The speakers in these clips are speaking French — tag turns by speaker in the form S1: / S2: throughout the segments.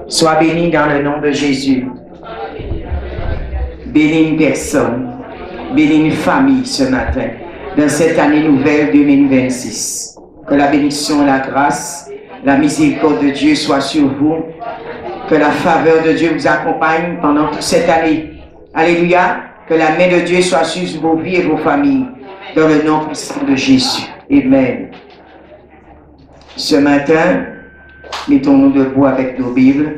S1: Sois béni dans le nom de Jésus. Bénis une personne, bénis une famille ce matin, dans cette année nouvelle 2026. Que la bénédiction, la grâce, la miséricorde de Dieu soit sur vous. Que la faveur de Dieu vous accompagne pendant toute cette année. Alléluia. Que la main de Dieu soit sur vos vies et vos familles. Dans le nom puissant de Jésus. Amen. Ce matin, mettons-nous debout avec nos Bibles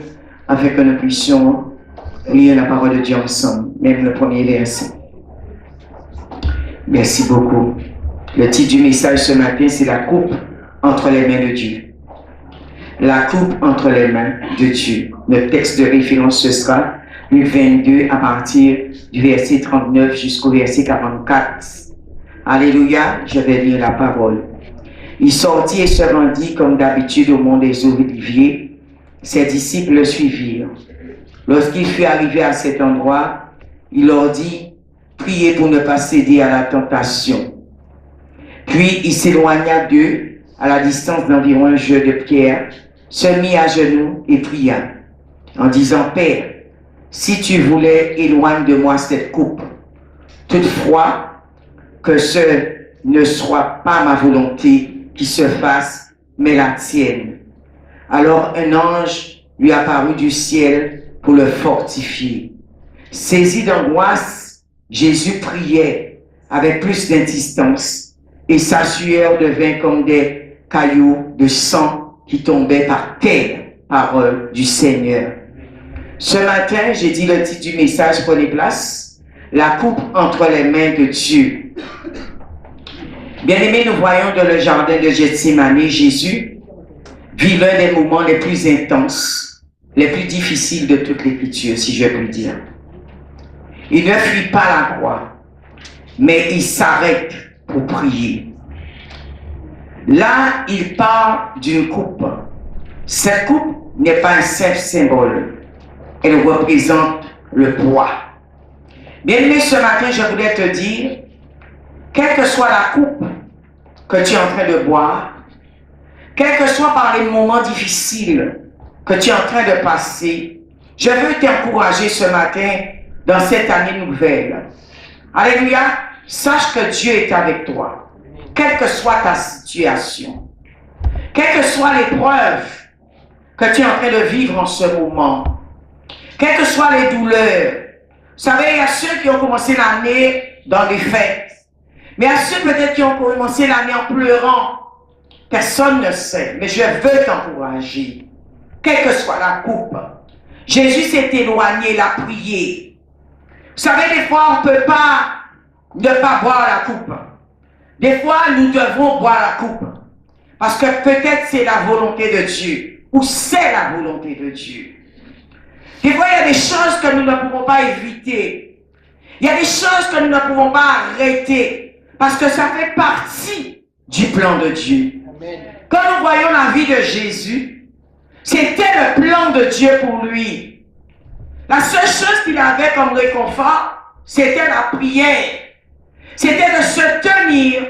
S1: afin que nous puissions lire la parole de Dieu ensemble, même le premier verset. Merci beaucoup. Le titre du message ce matin, c'est la coupe entre les mains de Dieu. La coupe entre les mains de Dieu. Le texte de référence, ce sera Luc 22 à partir du verset 39 jusqu'au verset 44. Alléluia, je vais lire la parole. Il sortit et se rendit comme d'habitude au mont des Oliviers. Ses disciples le suivirent. Lorsqu'il fut arrivé à cet endroit, il leur dit, priez pour ne pas céder à la tentation. Puis il s'éloigna d'eux à la distance d'environ un jeu de pierre, se mit à genoux et pria, en disant, Père, si tu voulais, éloigne de moi cette coupe. Toutefois, que ce ne soit pas ma volonté qui se fasse, mais la tienne. Alors un ange lui apparut du ciel pour le fortifier. Saisi d'angoisse, Jésus priait avec plus d'insistance et sa sueur devint comme des cailloux de sang qui tombaient par terre. Parole du Seigneur. Ce matin, j'ai dit le titre du message, prenez place, la coupe entre les mains de Dieu. Bien-aimés, nous voyons dans le jardin de Gethsémani, Jésus vit l'un des moments les plus intenses, les plus difficiles de toute l'Écriture, si je puis dire. Il ne fuit pas la croix, mais il s'arrête pour prier. Là, il parle d'une coupe. Cette coupe n'est pas un simple symbole. Elle représente le poids. Bien-aimé, ce matin, je voulais te dire, quelle que soit la coupe que tu es en train de boire, quel que soit par les moments difficiles que tu es en train de passer, je veux t'encourager ce matin dans cette année nouvelle. Alléluia, sache que Dieu est avec toi, quelle que soit ta situation, quelle que soit l'épreuve que tu es en train de vivre en ce moment, quelles que soient les douleurs. Vous savez, il y a ceux qui ont commencé l'année dans les fêtes, mais il y a ceux peut-être qui ont commencé l'année en pleurant. Personne ne sait, mais je veux t'encourager. Quelle que soit la coupe, Jésus s'est éloigné, il a prié. Vous savez, des fois, on ne peut pas ne pas boire la coupe. Des fois, nous devons boire la coupe. Parce que peut-être c'est la volonté de Dieu, ou c'est la volonté de Dieu. Des fois, il y a des choses que nous ne pouvons pas éviter. Il y a des choses que nous ne pouvons pas arrêter. Parce que ça fait partie du plan de Dieu. Amen. Quand nous voyons la vie de Jésus, c'était le plan de Dieu pour lui. La seule chose qu'il avait comme réconfort, c'était la prière. C'était de se tenir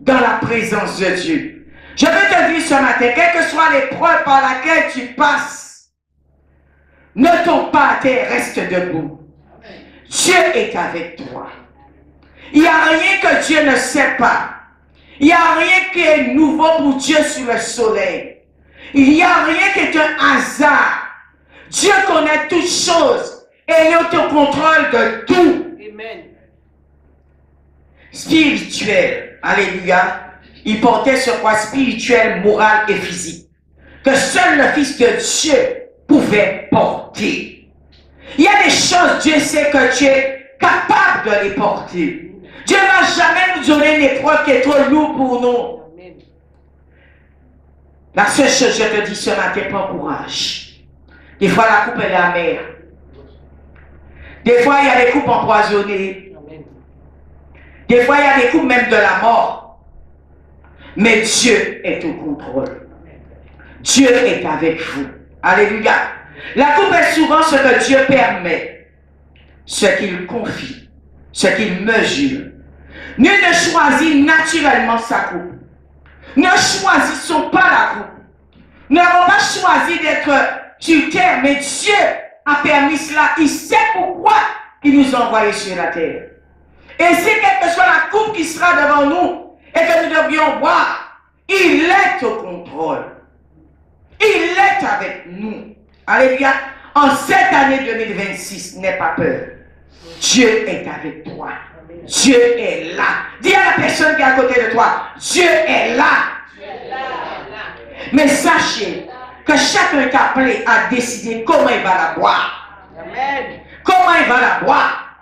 S1: dans la présence de Dieu. Je veux te dire ce matin, quelle que soit l'épreuve par laquelle tu passes, ne tombe pas à terre, reste debout. Dieu est avec toi. Il n'y a rien que Dieu ne sait pas. Il n'y a rien qui est nouveau pour Dieu sur le soleil. Il n'y a rien qui est un hasard. Dieu connaît toutes choses et il est au contrôle de tout. Amen. Spirituel, alléluia. Il portait ce poids spirituel, moral et physique que seul le Fils de Dieu pouvait porter. Il y a des choses, Dieu sait que tu es capable de les porter. Dieu ne va jamais nous donner une épreuve qui est trop lourde pour nous. La seule chose, je te dis ce matin, prends courage. Des fois, la coupe elle est amère. Des fois, il y a des coupes empoisonnées. Des fois, il y a des coupes même de la mort. Mais Dieu est au contrôle. Dieu est avec vous. Alléluia. La coupe est souvent ce que Dieu permet, ce qu'il confie, ce qu'il mesure. Nul ne choisit naturellement sa coupe. Ne choisissons pas la coupe. Nous n'avons pas choisi d'être sur terre, mais Dieu a permis cela. Il sait pourquoi il nous a envoyés sur la terre. Et si quelle que soit la coupe qui sera devant nous et que nous devrions boire, il est au contrôle. Il est avec nous. Alléluia. En cette année 2026, n'aie pas peur. Dieu est avec toi. Dieu est là. Dis à la personne qui est à côté de toi, Dieu est là. Mais sachez que chacun est appelé à décider comment il va la boire. Comment il va la boire.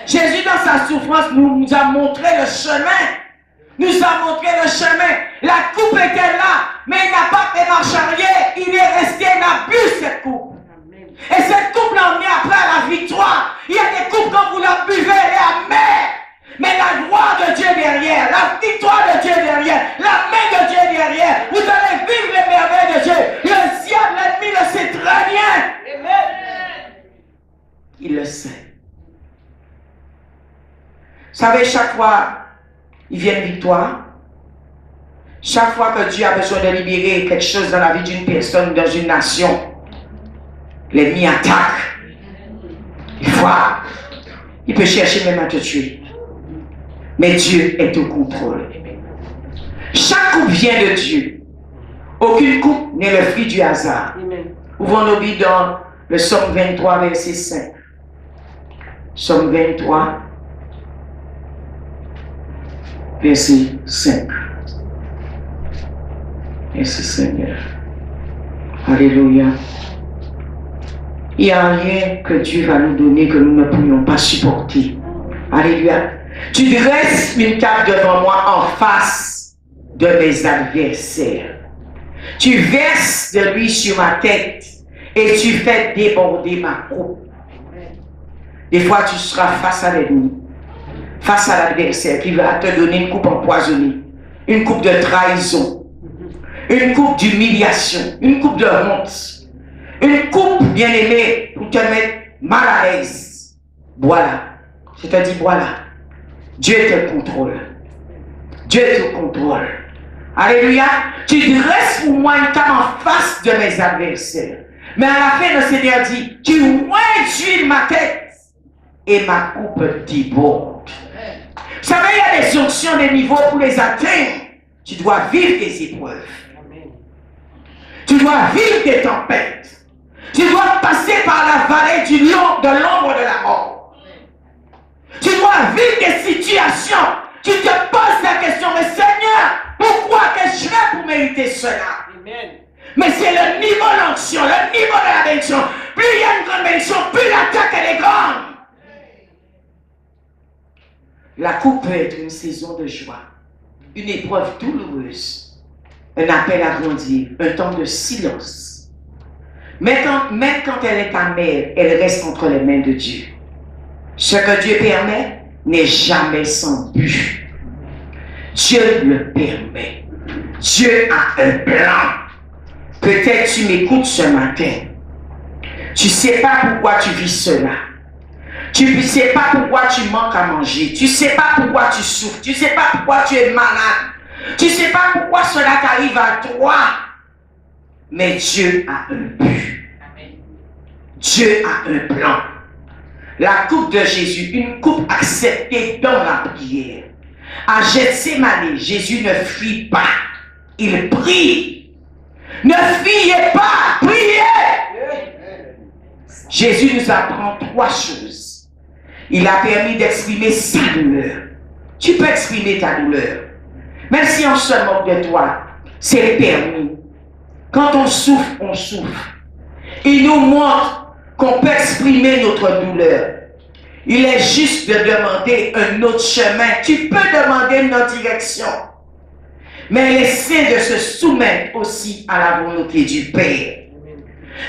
S1: Jésus, dans sa souffrance, nous a montré le chemin. Nous a montré le chemin. La coupe était là, mais il n'a pas fait marche arrière. Il est resté, il a bu cette coupe. Et cette coupe l'a emmené après à la victoire. Il y a des coupes, quand vous la buvez, elle est amère. Mais la gloire de Dieu derrière, la victoire de Dieu derrière, la main de Dieu derrière, vous allez vivre les merveilles de Dieu. Le diable, l'ennemi le sait très bien. Il le sait. Vous savez, chaque fois, il vient une victoire. Chaque fois que Dieu a besoin de libérer quelque chose dans la vie d'une personne, dans une nation, l'ennemi attaque. Il peut chercher même à te tuer. Mais Dieu est au contrôle. Chaque coupe vient de Dieu. Aucune coupe n'est le fruit du hasard. Ouvrons nos Bibles dans le Psaume 23, verset 5. Psaume 23, verset 5. Verset 5. Alléluia. Il n'y a rien que Dieu va nous donner que nous ne pourrions pas supporter. Alléluia. Tu dresses une table devant moi en face de mes adversaires. Tu verses de l'huile sur ma tête et tu fais déborder ma coupe. Des fois, tu seras face à l'ennemi, face à l'adversaire qui va te donner une coupe empoisonnée, une coupe de trahison, une coupe d'humiliation, une coupe de honte. Une coupe, bien aimée, pour te mettre mal à l'aise. Voilà. Je te dis, voilà. Dieu est au contrôle. Dieu est au contrôle. Alléluia. Tu dresses pour moi une table en face de mes adversaires. Mais à la fin, le Seigneur dit, tu oins ma tête et ma coupe déborde. Vous savez, il y a des onctions, des niveaux pour les atteindre. Tu dois vivre des épreuves. Tu dois vivre des tempêtes. Tu dois passer par la vallée de l'ombre de la mort. Tu dois vivre des situations. Tu te poses la question, mais Seigneur, pourquoi que je fais pour mériter cela? Amen. Mais c'est le niveau de l'onction, le niveau de la bénédiction. Plus il y a une grande bénédiction, plus l'attaque elle est grande. La coupe peut être une saison de joie, une épreuve douloureuse, un appel à grandir, un temps de silence. Mais quand elle est amère, elle reste entre les mains de Dieu. Ce que Dieu permet n'est jamais sans but. Dieu le permet. Dieu a un plan. Peut-être tu m'écoutes ce matin. Tu ne sais pas pourquoi tu vis cela. Tu ne sais pas pourquoi tu manques à manger. Tu ne sais pas pourquoi tu souffres. Tu ne sais pas pourquoi tu es malade. Tu ne sais pas pourquoi cela t'arrive à toi. Mais Dieu a un but. Dieu a un plan. La coupe de Jésus, une coupe acceptée dans la prière. À Gethsémani, Jésus ne fuit pas. Il prie. Ne fuyez pas, priez. Jésus nous apprend trois choses. Il a permis d'exprimer sa douleur. Tu peux exprimer ta douleur. Même si on se moque de toi, c'est permis. Quand on souffre, on souffre. Il nous montre qu'on peut exprimer notre douleur. Il est juste de demander un autre chemin. Tu peux demander une autre direction. Mais laissez de se soumettre aussi à la volonté du Père.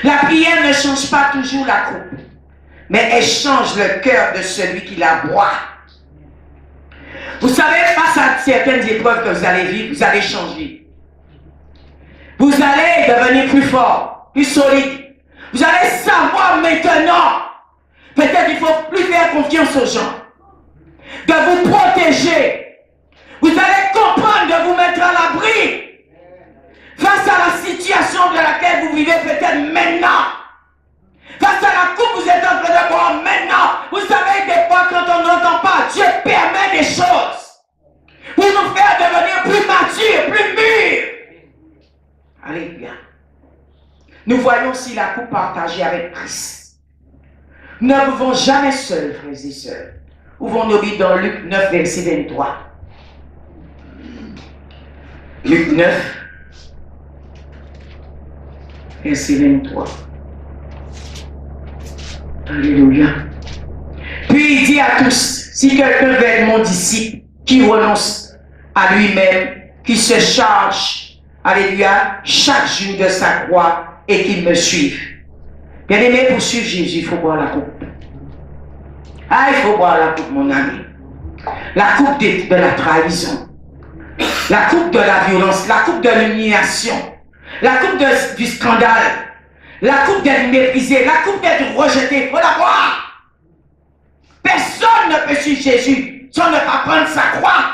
S1: La prière ne change pas toujours la coupe, mais elle change le cœur de celui qui la boit. Vous savez, face à certaines épreuves que vous allez vivre, vous allez changer. Vous allez devenir plus fort, plus solide. Vous allez savoir maintenant, peut-être il ne faut plus faire confiance aux gens, de vous protéger. Vous allez comprendre de vous mettre à l'abri face à la situation de laquelle êtes maintenant. Face à la coupe, vous êtes en train de boire maintenant. Vous savez, des fois, quand on n'entend pas, Dieu permet des choses pour nous faire devenir plus matures, plus mûrs. Alléluia. Nous voyons aussi la coupe partagée avec Christ. Nous ne pouvons jamais seuls, frères et sœurs. Ouvrons-nous dans Luc 9, verset 23. Luc 9, verset 23. Alléluia. Puis il dit à tous, si quelqu'un veut être mon disciple, qui renonce à lui-même, qui se charge, alléluia, chaque jour de sa croix et qu'il me suive. Bien aimé, pour suivre Jésus, il faut boire la coupe. Ah, il faut boire la coupe, mon ami. La coupe de la trahison. La coupe de la violence. La coupe de l'humiliation. La coupe du scandale. La coupe d'être méprisé. La coupe d'être rejeté. Il faut la boire. Personne ne peut suivre Jésus sans ne pas prendre sa croix.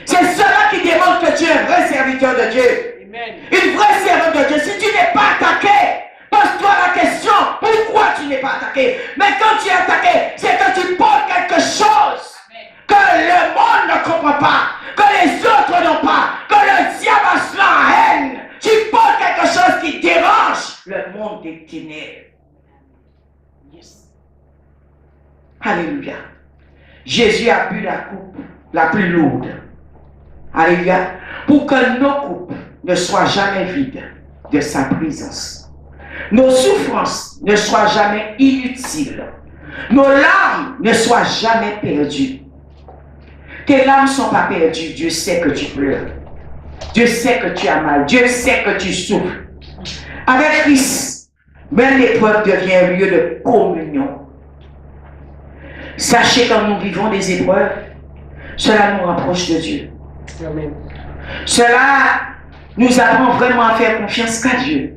S1: C'est cela qui démontre que tu es un vrai serviteur de Dieu. Amen. Une vraie servante de Dieu. Si tu n'es pas attaqué, pose-toi la question, pourquoi tu n'es pas attaqué? Mais quand tu es attaqué, c'est que tu portes quelque chose que le monde ne comprend pas, que les autres n'ont pas, que le diable a cela en haine. Tu portes quelque chose qui dérange le monde des ténèbres. Yes. Alléluia. Jésus a bu la coupe la plus lourde. Alléluia. Pour que nos coupes ne soient jamais vides de sa présence. Nos souffrances ne soient jamais inutiles. Nos larmes ne soient jamais perdues. Tes larmes ne sont pas perdues. Dieu sait que tu pleures. Dieu sait que tu as mal. Dieu sait que tu souffres. Avec Christ, même l'épreuve devient un lieu de communion. Sachez quand nous vivons des épreuves, cela nous rapproche de Dieu. Amen. Cela nous apprend vraiment à faire confiance qu'à Dieu.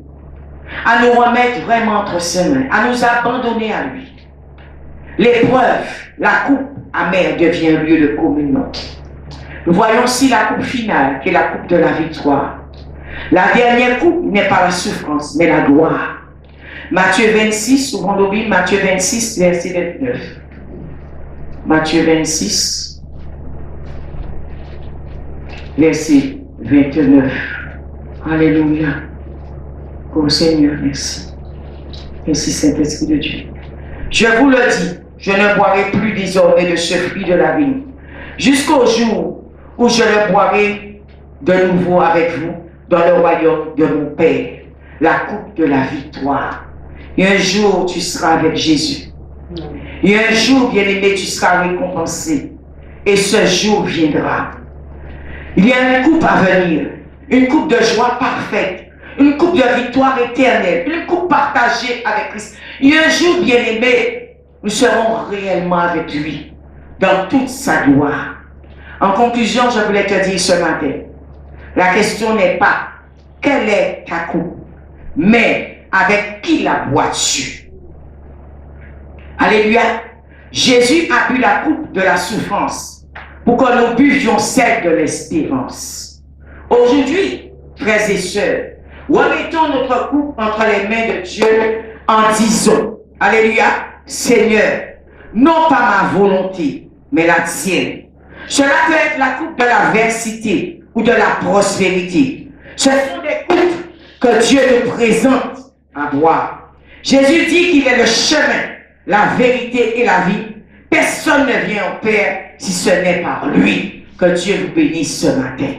S1: À nous remettre vraiment entre ses mains, à nous abandonner à lui. L'épreuve, la coupe amère devient un lieu de communion. Nous voyons aussi la coupe finale, qui est la coupe de la victoire. La dernière coupe n'est pas la souffrance, mais la gloire. Matthieu 26, ouvrons nos Bibles, Matthieu 26, verset 29. Matthieu 26, verset 29. Alléluia. Oh Seigneur, merci. Merci Saint-Esprit de Dieu. Je vous le dis, je ne boirai plus désormais de ce fruit de la vigne, jusqu'au jour où je le boirai de nouveau avec vous dans le royaume de mon Père, la coupe de la victoire. Et un jour, tu seras avec Jésus. Et un jour, bien-aimé, tu seras récompensé. Et ce jour viendra. Il y a une coupe à venir, une coupe de joie parfaite, une coupe de victoire éternelle, une coupe partagée avec Christ. Et un jour, bien-aimé, nous serons réellement avec lui, dans toute sa gloire. En conclusion, je voulais te dire ce matin, la question n'est pas quelle est ta coupe, mais avec qui la bois-tu? Alléluia. Jésus a bu la coupe de la souffrance pour que nous buvions celle de l'espérance. Aujourd'hui, frères et sœurs, remettons notre coupe entre les mains de Dieu en disant, alléluia, Seigneur, non pas ma volonté, mais la tienne. Cela peut être la coupe de l'adversité ou de la prospérité. Ce sont des coupes que Dieu nous présente à boire. Jésus dit qu'il est le chemin, la vérité et la vie. Personne ne vient au Père si ce n'est par lui. Que Dieu vous bénisse ce matin.